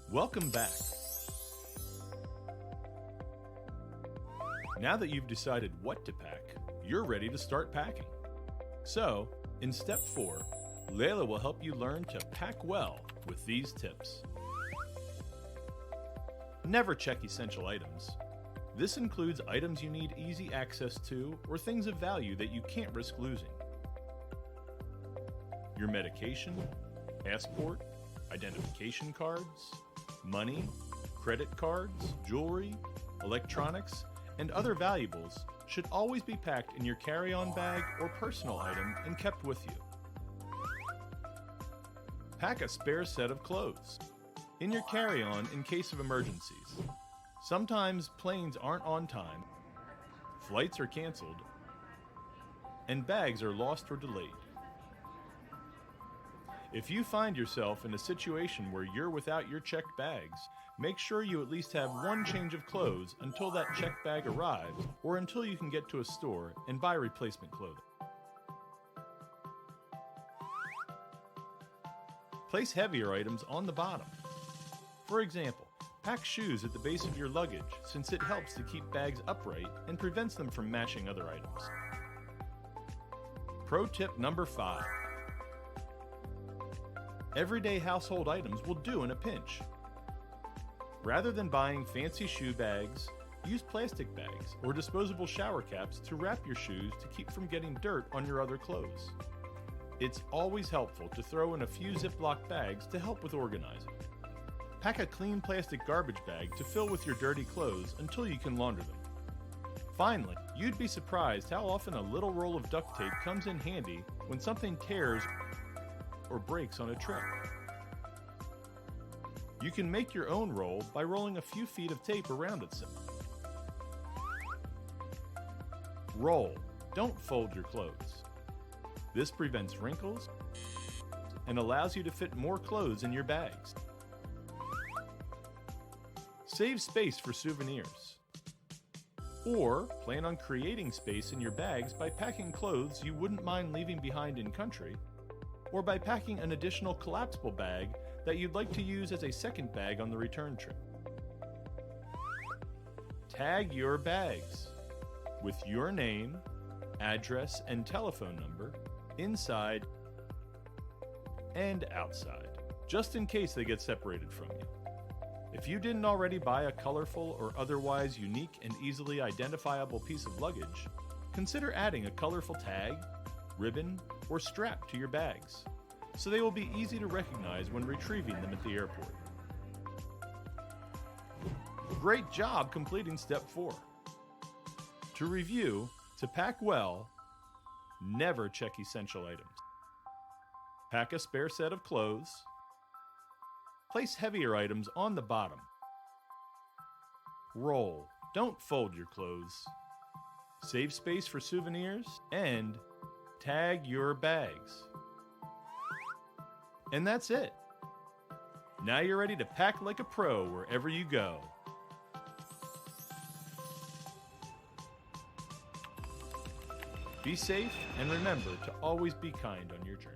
Welcome back. Now that you've decided what to pack, you're ready to start packing. So, in step 4, Layla will help you learn to pack well with these tips. Never check essential items. This includes items you need easy access to or things of value that you can't risk losing. Your medication, passport, identification cards, money, credit cards, jewelry, electronics, and other valuables should always be packed in your carry-on bag or personal item and kept with you. Pack a spare set of clothes in your carry-on in case of emergencies. Sometimes planes aren't on time, flights are canceled, and bags are lost or delayed. If you find yourself in a situation where you're without your checked bags, make sure you at least have one change of clothes until that checked bag arrives or until you can get to a store and buy replacement clothing. Place heavier items on the bottom. For example, pack shoes at the base of your luggage since it helps to keep bags upright and prevents them from mashing other items. Pro tip number 5. Everyday household items will do in a pinch. Rather than buying fancy shoe bags, use plastic bags or disposable shower caps to wrap your shoes to keep from getting dirt on your other clothes. It's always helpful to throw in a few Ziploc bags to help with organizing. Pack a clean plastic garbage bag to fill with your dirty clothes until you can launder them. Finally, you'd be surprised how often a little roll of duct tape comes in handy when something tears or breaks on a trip. You can make your own roll by rolling a few feet of tape around itself. Roll, don't fold your clothes. This prevents wrinkles and allows you to fit more clothes in your bags. Save space for souvenirs. Or plan on creating space in your bags by packing clothes you wouldn't mind leaving behind in country, or by packing an additional collapsible bag that you'd like to use as a second bag on the return trip. Tag your bags with your name, address, and telephone number inside and outside, just in case they get separated from you. If you didn't already buy a colorful or otherwise unique and easily identifiable piece of luggage, consider adding a colorful tag, ribbon, or strap to your bags, so they will be easy to recognize when retrieving them at the airport. Great job completing step 4. To review, to pack well, never check essential items. Pack a spare set of clothes. Place heavier items on the bottom. Roll, don't fold your clothes. Save space for souvenirs, and tag your bags. And that's it. Now you're ready to pack like a pro wherever you go. Be safe and remember to always be kind on your journey.